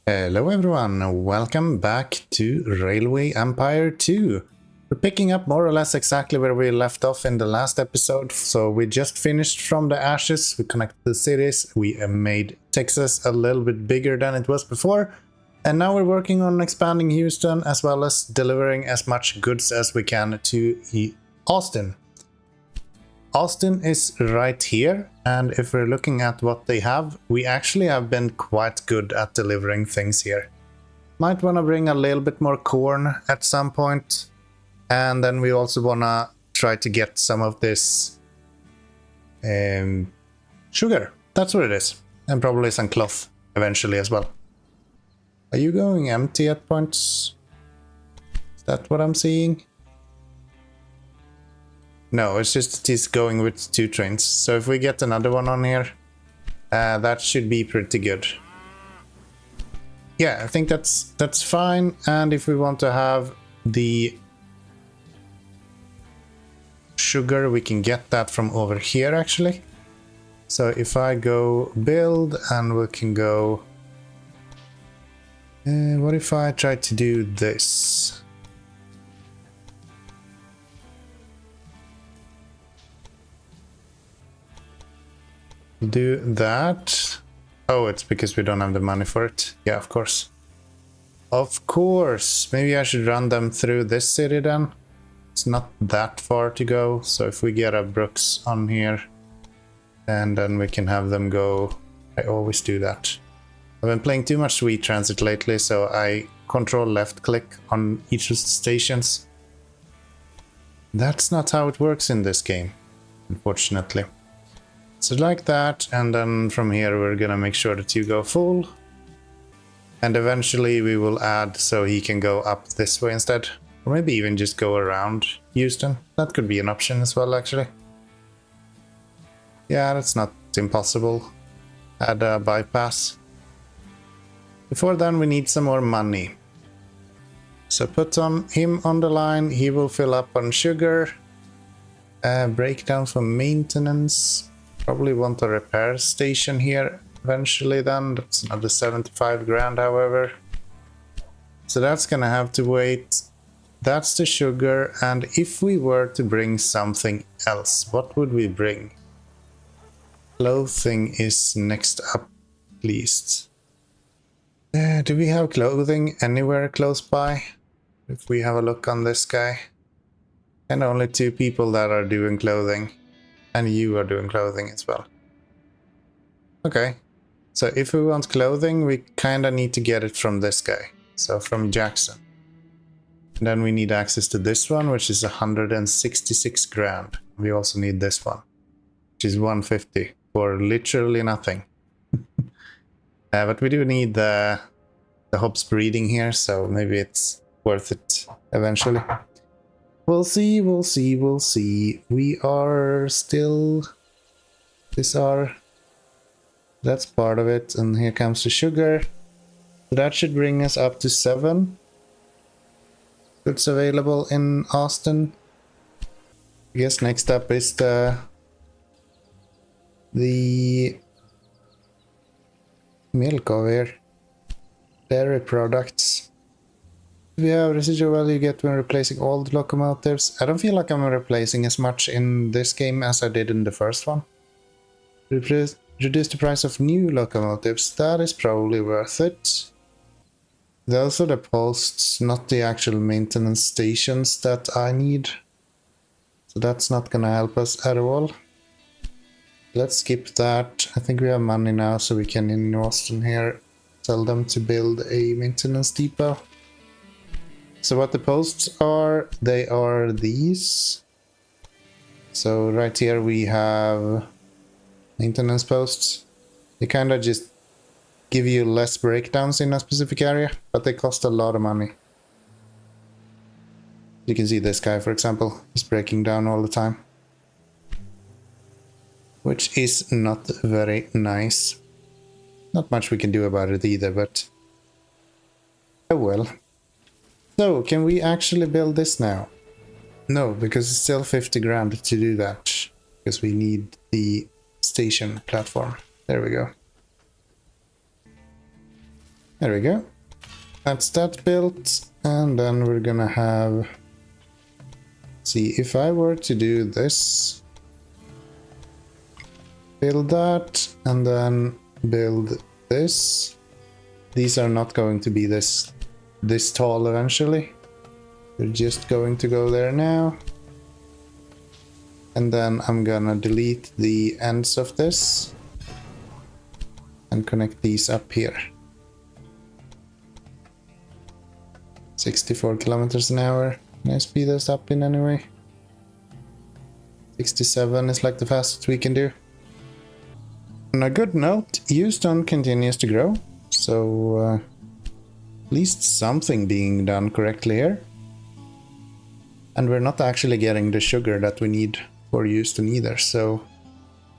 Hello everyone, welcome back to Railway Empire 2. We're picking up more or less exactly where we left off in the last episode. So we just finished from the ashes, we connected the cities, we made Texas a little bit bigger than it was before. And now we're working on expanding Houston as well as delivering as much goods as we can to Austin. Austin is right here, and if we're looking at what they have, we actually have been quite good at delivering things here. Might want to bring a little bit more corn at some point, and then we also want to try to get some of this sugar. That's what it is, and probably some cloth eventually as well. Are you going empty at points? Is that what I'm seeing? No, it's just he's going with 2 trains. So if we get another one on here, that should be pretty good. Yeah, I think that's fine. And if we want to have the sugar, we can get that from over here actually. So if I go build and we can go... what if I try to do this? Do that. Oh, it's because we don't have the money for it. Yeah, of course. Of course. Maybe I should run them through this city then. It's not that far to go. So if we get a Brooks on here, and then we can have them go. I always do that. I've been playing too much Sweet Transit lately, so I control left click on each of the stations. That's not how it works in this game, unfortunately. So like that, and then from here we're gonna make sure that you go full. And eventually we will add so he can go up this way instead. Or maybe even just go around Houston. That could be an option as well, actually. Yeah, that's not impossible. Add a bypass. Before then we need some more money. So put on him on the line, he will fill up on sugar. Breakdown for maintenance. Probably want a repair station here eventually then. That's another 75 grand, however. So that's gonna have to wait. That's the sugar, and if we were to bring something else, what would we bring? Clothing is next up, at least. Do we have clothing anywhere close by? If we have a look on this guy. And only 2 people that are doing clothing. And you are doing clothing as well. Okay. So if we want clothing, we kinda need to get it from this guy. So from Jackson. And then we need access to this one, which is 166 grand. We also need this one, which is 150 for literally nothing. But we do need the hops breeding here, so maybe it's worth it eventually. We'll see, we'll see, we'll see. We are still... That's part of it, and here comes the sugar. So that should bring us up to 7. Goods available in Austin. I guess next up is the milk over here. Dairy products. We have residual value you get when replacing old locomotives. I don't feel like I'm replacing as much in this game as I did in the first one. Reduce the price of new locomotives. That is probably worth it. Those are the posts, not the actual maintenance stations that I need. So that's not gonna help us at all. Let's skip that. I think we have money now, so we can in Austin here tell them to build a maintenance depot. So what the posts are, they are these. So right here we have maintenance posts. They kind of just give you less breakdowns in a specific area, but they cost a lot of money. You can see this guy, for example, is breaking down all the time. Which is not very nice. Not much we can do about it either, but... oh well. So, can we actually build this now? No, because it's still 50 grand to do that. Because we need the station platform. There we go. There we go. That's that built. And then we're gonna have... See, if I were to do this... Build that, and then build this. These are not going to be this tall eventually. They're just going to go there now. And then I'm gonna delete the ends of this and connect these up here. 64 kilometers an hour. Can I speed this up in any way? 67 is like the fastest we can do. On a good note, Houston continues to grow, so at least something being done correctly here. And we're not actually getting the sugar that we need for Houston either, so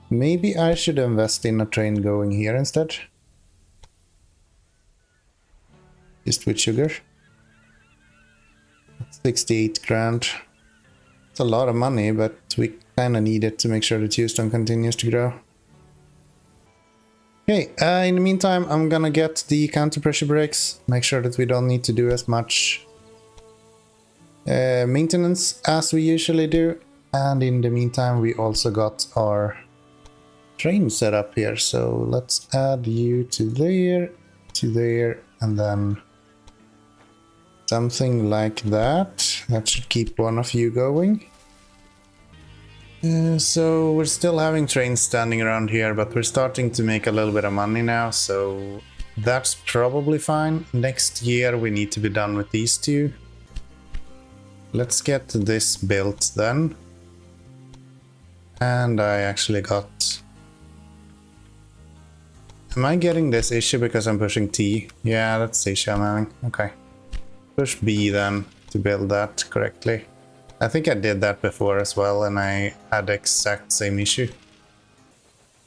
maybe I should invest in a train going here instead. Just with sugar. 68 grand. It's a lot of money, but we kind of need it to make sure that Houston continues to grow. Okay, in the meantime, I'm gonna get the counter pressure brakes, make sure that we don't need to do as much maintenance as we usually do. And in the meantime, we also got our train set up here. So let's add you to there, and then something like that. That should keep one of you going. So we're still having trains standing around here, but we're starting to make a little bit of money now, so that's probably fine. Next year we need to be done with these two. Let's get this built then. And I actually got... Am I getting this issue because I'm pushing T? Yeah, that's the issue I'm having. Okay. Push B then to build that correctly. I think I did that before as well, and I had the exact same issue.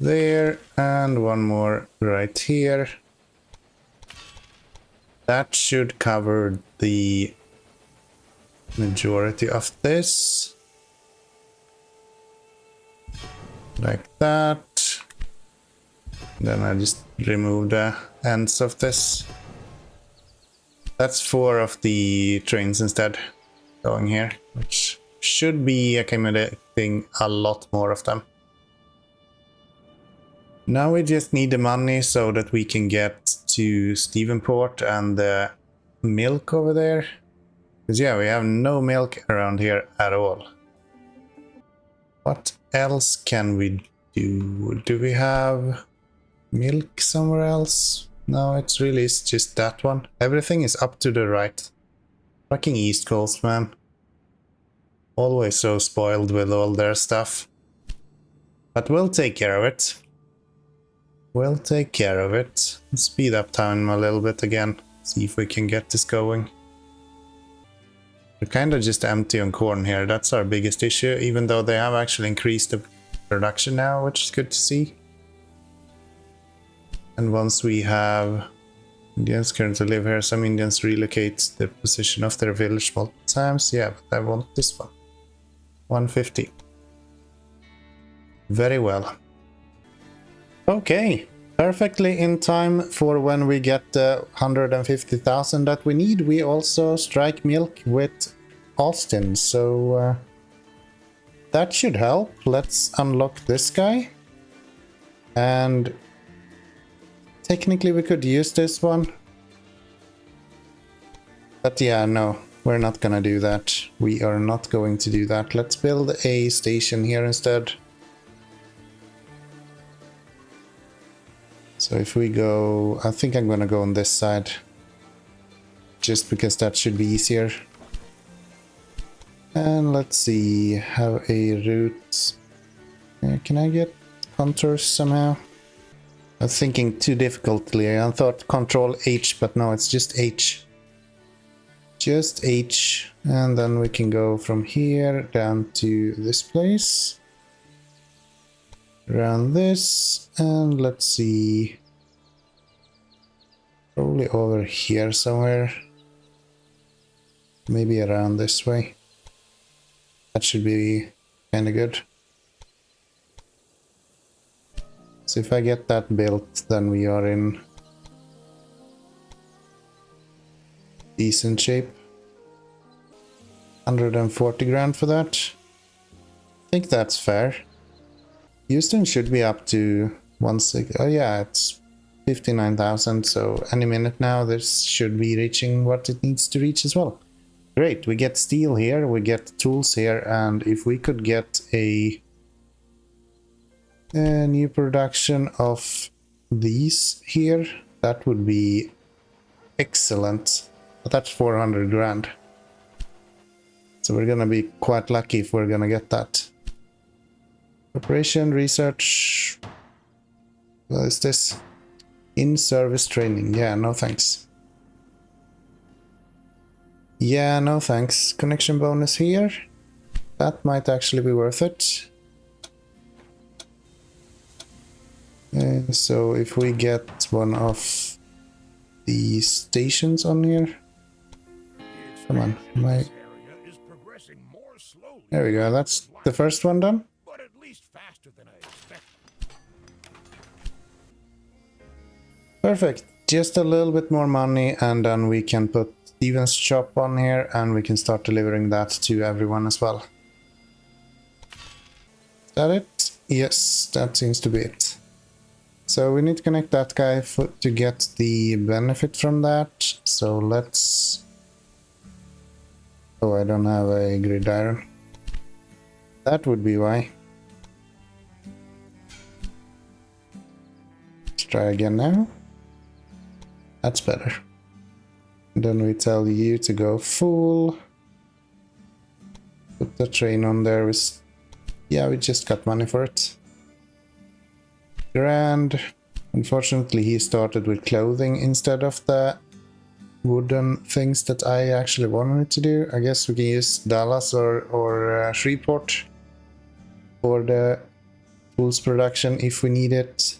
There, and one more right here. That should cover the majority of this. Like that. Then I just remove the ends of this. That's 4 of the trains instead going here, which should be accommodating a lot more of them. Now we just need the money so that we can get to Stephenport and the milk over there. Because yeah, we have no milk around here at all. What else can we do? Do we have milk somewhere else? No, it's just that one. Everything is up to the right. Fucking East Coast, man. Always so spoiled with all their stuff. But we'll take care of it. We'll take care of it. Speed up time a little bit again. See if we can get this going. We're kind of just empty on corn here. That's our biggest issue, even though they have actually increased the production now, which is good to see. And once we have Indians currently live here, some Indians relocate the position of their village multiple times. Yeah, but I want this one. 150. Very well. Okay, perfectly in time for when we get the 150,000 that we need. We also strike milk with Austin, so that should help. Let's unlock this guy. And technically we could use this one. But yeah, no, we're not gonna do that. We are not going to do that. Let's build a station here instead. So if we go, I think I'm gonna go on this side. Just because that should be easier. And let's see, have a route. Can I get contours somehow? I was thinking too difficultly. I thought Control H, but no, it's just H. Just H. And then we can go from here down to this place. Around this, and let's see. Probably over here somewhere. Maybe around this way. That should be kind of good. So if I get that built, then we are in decent shape. 140 grand for that. I think that's fair. Houston should be up to 16. Oh yeah, it's 59,000. So any minute now, this should be reaching what it needs to reach as well. Great, we get steel here, we get tools here, and if we could get a new production of these here, that would be excellent. But that's 400 grand. So we're gonna be quite lucky if we're gonna get that. Operation, research. What is this? In-service training. Yeah, no thanks. Yeah, no thanks. Connection bonus here. That might actually be worth it. So if we get one of the stations on here. Come on, there we go, that's the first one done. Perfect, just a little bit more money and then we can put Steven's shop on here and we can start delivering that to everyone as well. Is that it? Yes, that seems to be it. So we need to connect that guy to get the benefit from that. So let's... Oh, I don't have a grid iron. That would be why. Let's try again now. That's better. And then we tell you to go full. Put the train on there. Yeah, we just got money for it. Grand. Unfortunately, he started with clothing instead of the wooden things that I actually wanted it to do. I guess we can use Dallas or Shreveport for the tools production if we need it.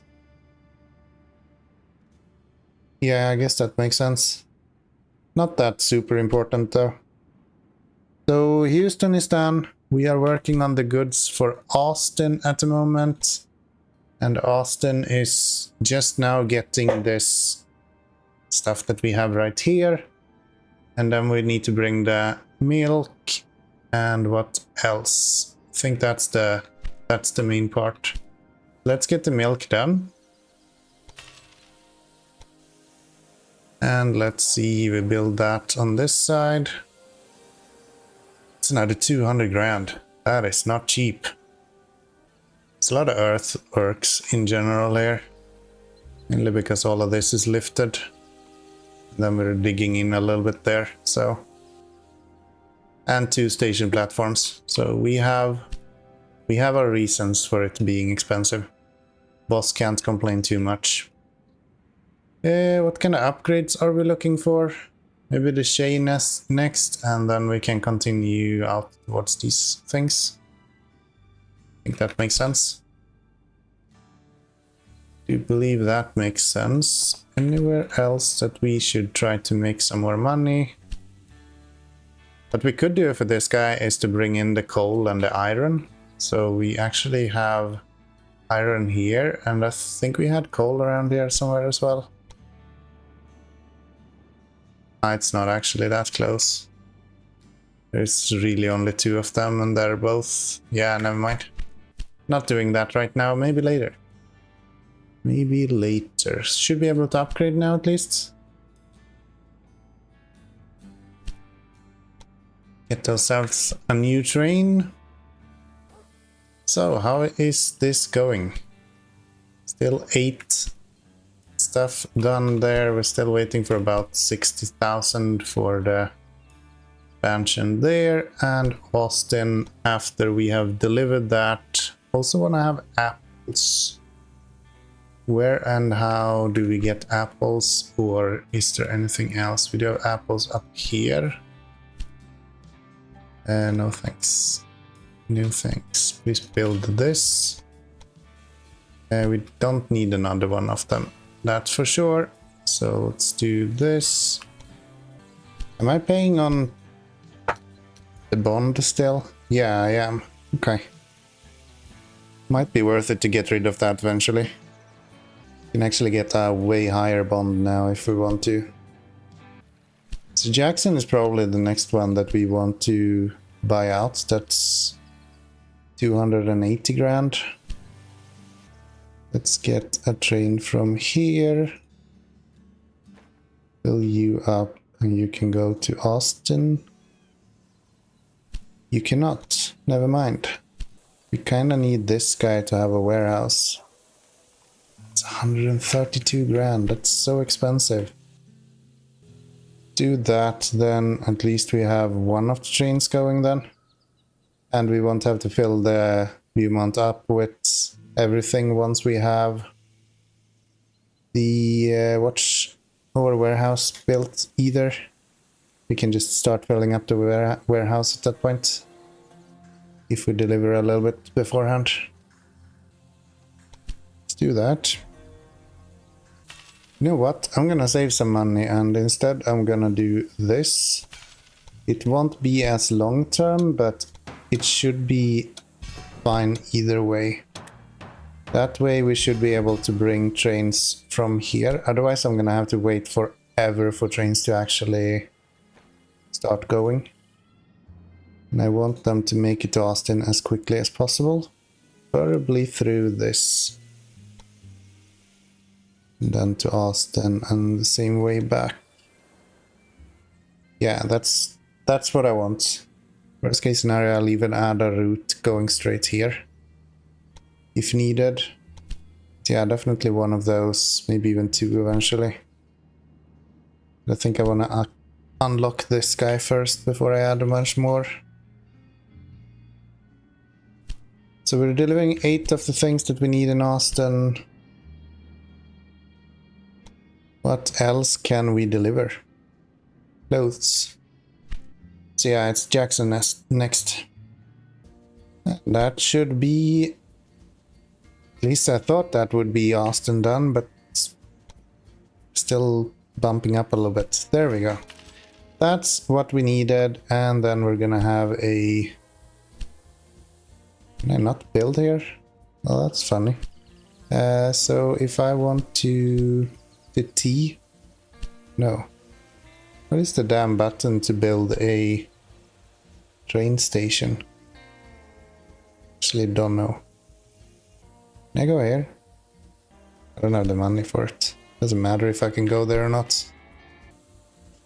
Yeah, I guess that makes sense. Not that super important though. So Houston is done. We are working on the goods for Austin at the moment. And Austin is just now getting this stuff that we have right here. And then we need to bring the milk and what else? I think that's the main part. Let's get the milk done. And let's see, we build that on this side. It's another 200 grand. That is not cheap. It's a lot of earthworks in general here. Mainly because all of this is lifted. Then we're digging in a little bit there, so. And 2 station platforms. So we have our reasons for it being expensive. Boss can't complain too much. What kind of upgrades are we looking for? Maybe the chain next, and then we can continue out towards these things. I think that makes sense. Do you believe that makes sense? Anywhere else that we should try to make some more money? What we could do for this guy is to bring in the coal and the iron. So we actually have iron here, and I think we had coal around here somewhere as well. It's not actually that close. There's really only 2 of them and they're both... Yeah, never mind. Not doing that right now, maybe later. Maybe later. Should be able to upgrade now at least. Get ourselves a new train. So, how is this going? Still 8 stuff done there. We're still waiting for about 60,000 for the expansion there. And Austin, after we have delivered that, also want to have apples. Where and how do we get apples, or is there anything else? We do have apples up here. No thanks. No thanks. Please build this. We don't need another one of them. That's for sure. So let's do this. Am I paying on the bond still? Yeah, I am. Okay. Might be worth it to get rid of that eventually. You can actually get a way higher bond now if we want to. So Jackson is probably the next one that we want to buy out. That's 280 grand. Let's get a train from here. Fill you up and you can go to Austin. You cannot. Never mind. We kind of need this guy to have a warehouse. It's 132 grand. That's so expensive. Do that, then at least we have one of the trains going then. And we won't have to fill the Viewmont up with everything once we have the watch or warehouse built either. We can just start filling up the warehouse at that point if we deliver a little bit beforehand. Let's do that. You know what? I'm gonna save some money and instead I'm gonna do this. It won't be as long term, but it should be fine either way. That way we should be able to bring trains from here. Otherwise I'm gonna have to wait forever for trains to actually start going. And I want them to make it to Austin as quickly as possible. Preferably through this. And then to Austin and the same way back. Yeah, that's what I want. Worst case scenario, I'll even add a route going straight here. If needed. Yeah, definitely one of those, maybe even two eventually. I think I want to unlock this guy first before I add a bunch more. So we're delivering 8 of the things that we need in Austin. What else can we deliver? Clothes. So yeah, it's Jackson next. That should be... At least I thought that would be Austin done, but it's still bumping up a little bit. There we go. That's what we needed, and then we're gonna have a... Can I not build here? Oh, that's funny. So if I want to... The T? No. What is the damn button to build a train station? Actually don't know. Can I go here? I don't have the money for it. Doesn't matter if I can go there or not.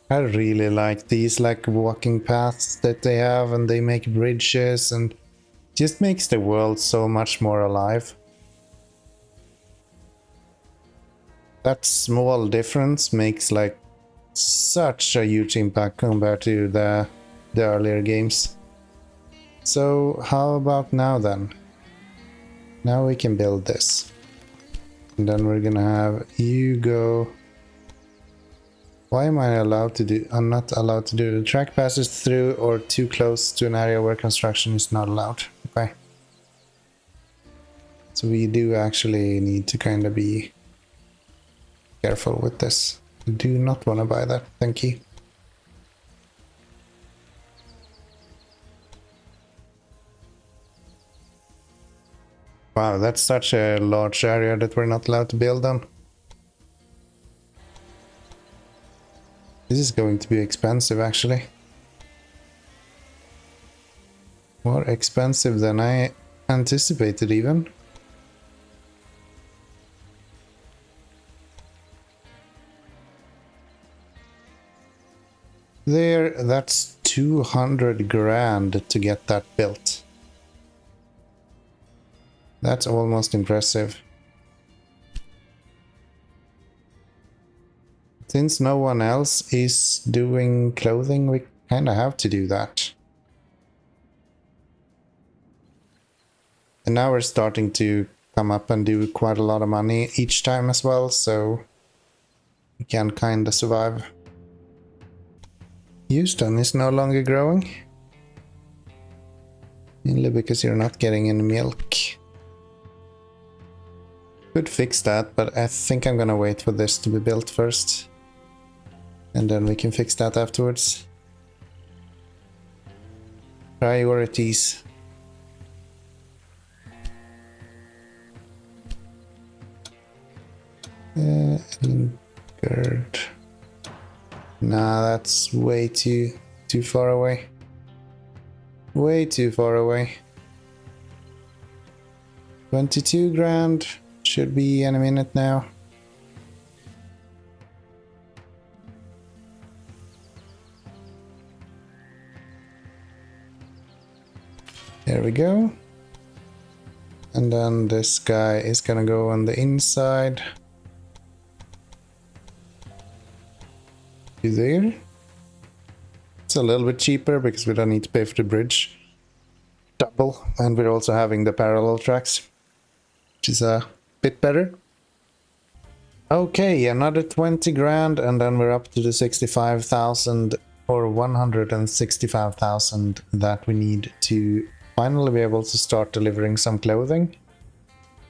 I really like these like walking paths that they have, and they make bridges and just makes the world so much more alive. That small difference makes like such a huge impact compared to the earlier games. So how about now then? Now we can build this. And then we're gonna have you go... Why am I allowed to do... I'm not allowed to do... The track passes through or too close to an area where construction is not allowed. Okay. So we do actually need to kind of be careful with this. I do not want to buy that. Thank you. Wow, that's such a large area that we're not allowed to build on. This is going to be expensive, actually. More expensive than I anticipated, even. There, that's 200 grand to get that built. That's almost impressive. Since no one else is doing clothing, we kind of have to do that. And now we're starting to come up and do quite a lot of money each time as well, so we can kind of survive. Houston is no longer growing. Mainly because you're not getting any milk. Could fix that, but I think I'm gonna wait for this to be built first. And then we can fix that afterwards. Priorities. Lingard. Nah, that's way too far away. Way too far away. 22 grand should be any minute now. There we go. And then this guy is gonna go on the inside. There. It's a little bit cheaper because we don't need to pay for the bridge double, and we're also having the parallel tracks, which is a bit better. Okay, another 20 grand, and then we're up to the 65,000 or 165,000 that we need to finally be able to start delivering some clothing.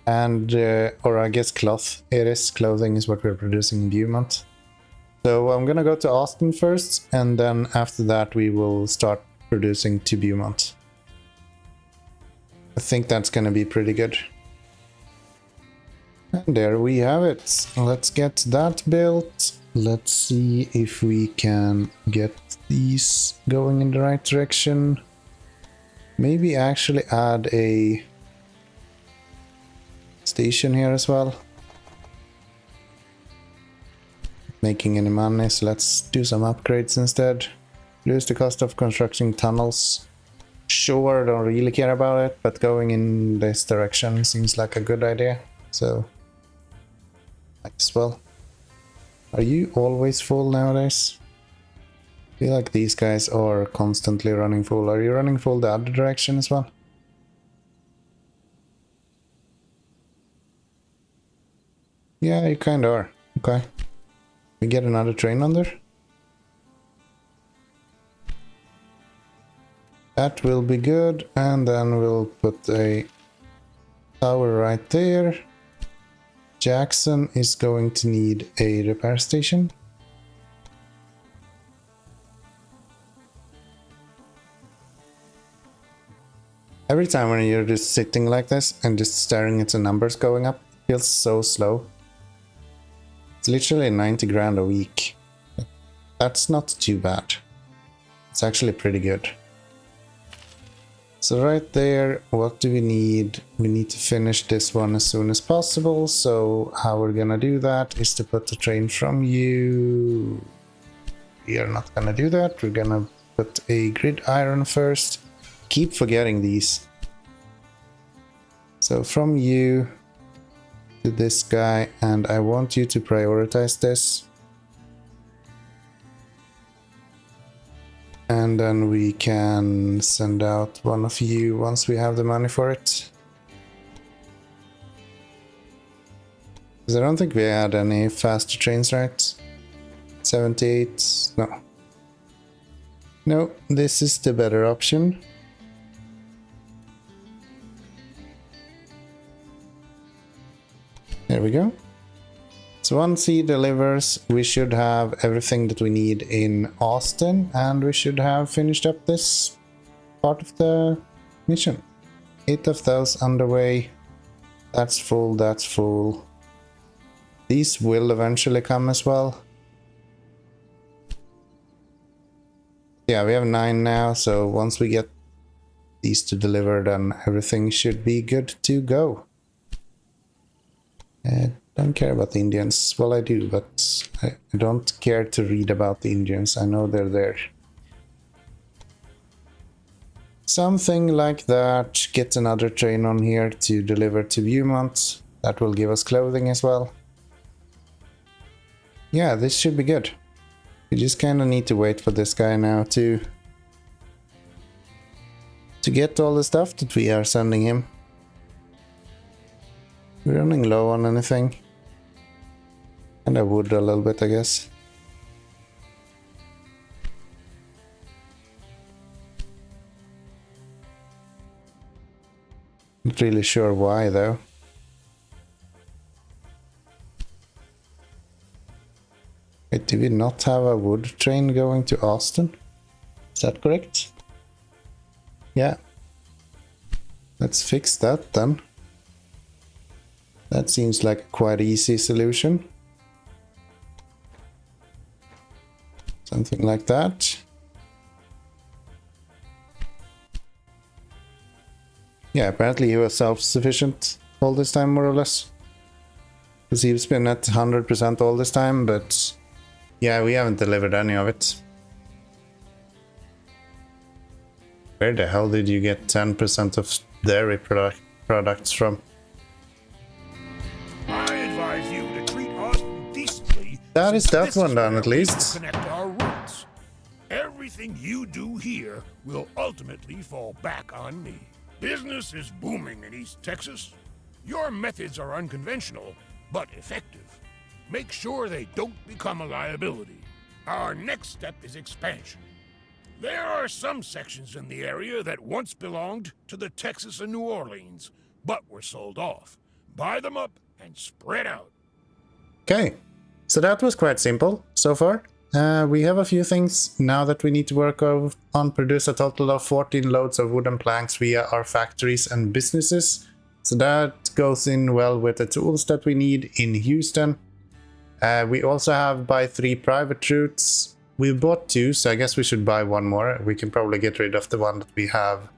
And, or I guess cloth. It is clothing is what we're producing in Beaumont. So I'm gonna go to Austin first, and then after that we will start producing to Beaumont. I think that's gonna be pretty good. And there we have it. Let's get that built. Let's see if we can get these going in the right direction. Maybe actually add a station here as well. Making any money, so let's do some upgrades instead. Reduce the cost of constructing tunnels. Sure, don't really care about it, but going in this direction seems like a good idea, so might as well. Are you always full nowadays? I feel like these guys are constantly running full. Are you running full the other direction as well? Yeah, you kinda are. Okay. We get another train on there. That will be good, and then we'll put a tower right there. Jackson is going to need a repair station. Every time when you're just sitting like this and just staring at the numbers going up, it feels so slow. It's literally 90 grand a week. That's not too bad. It's actually pretty good. So right there, what do we need? We need to finish this one as soon as possible. So how we're gonna do that is to put the train from you. We are not gonna do that. We're gonna put a grid iron first. Keep forgetting these. So from you to this guy, and I want you to prioritize this. And then we can send out one of you once we have the money for it. Because I don't think we had any faster trains, right? 78, no. No, this is the better option. There we go. So once he delivers, we should have everything that we need in Austin, and we should have finished up this part of the mission. 8 of those underway. That's full, that's full. These will eventually come as well. Yeah, we have 9 now, so once we get these to deliver, then everything should be good to go. Don't care about the Indians. Well, I do, but I don't care to read about the Indians. I know they're there. Something like that. Get another train on here to deliver to Beaumont. That will give us clothing as well. Yeah, this should be good. We just kind of need to wait for this guy now to get all the stuff that we are sending him. We're running low on anything. And I would a little bit, I guess. Not really sure why, though. Wait, do we not have a wood train going to Austin? Is that correct? Yeah. Let's fix that then. That seems like a quite easy solution. Something like that. Yeah, apparently he was self-sufficient all this time, more or less. Because he's been at 100% all this time, but yeah, we haven't delivered any of it. Where the hell did you get 10% of dairy products from? I advise you to treat us decently. That is that one done, at least. Connect our roots. Everything you do here will ultimately fall back on me. Business is booming in East Texas. Your methods are unconventional, but effective. Make sure they don't become a liability. Our next step is expansion. There are some sections in the area that once belonged to the Texas and New Orleans, but were sold off. Buy them up and spread out. Okay, so that was quite simple so far. We have a few things now that we need to work on. Produce a total of 14 loads of wooden planks via our factories and businesses. So that goes in well with the tools that we need in Houston. We also have buy 3 private routes. We bought 2, so I guess we should buy 1 more. We can probably get rid of the one that we have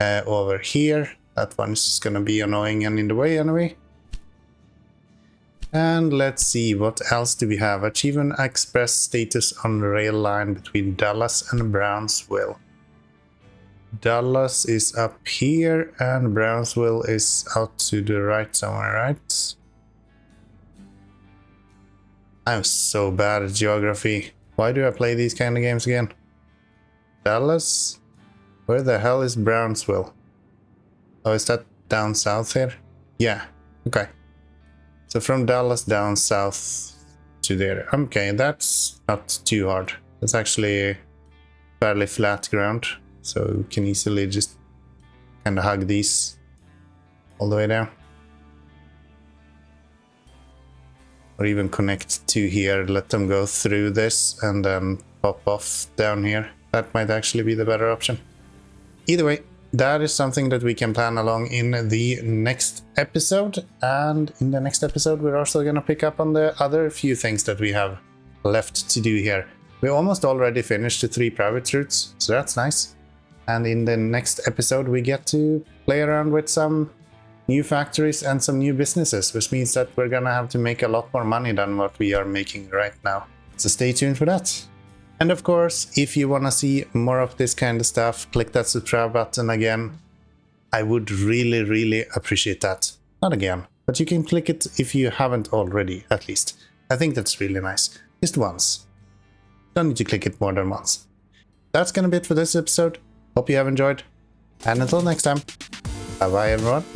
over here. That one is just gonna be annoying and in the way anyway. And let's see, what else do we have? Achieve an express status on the rail line between Dallas and Brownsville. Dallas is up here and Brownsville is out to the right somewhere, right? I'm so bad at geography. Why do I play these kind of games again? Dallas? Where the hell is Brownsville? Oh, is that down south here? Yeah, okay. So from Dallas down south to there. Okay, that's not too hard. It's actually fairly flat ground. So we can easily just kind of hug these all the way down. Or even connect to here, let them go through this and then pop off down here. That might actually be the better option. Either way, that is something that we can plan along in the next episode. And in the next episode, we're also going to pick up on the other few things that we have left to do here. We almost already finished the 3 private routes, so that's nice. And in the next episode, we get to play around with some new factories and some new businesses, which means that we're gonna have to make a lot more money than what we are making right now. So stay tuned for that. And of course, if you wanna see more of this kind of stuff, click that subscribe button again. I would really appreciate that. Not again, but you can click it if you haven't already, at least. I think that's really nice. Just once. Don't need to click it more than once. That's gonna be it for this episode. Hope you have enjoyed. And until next time, bye bye everyone.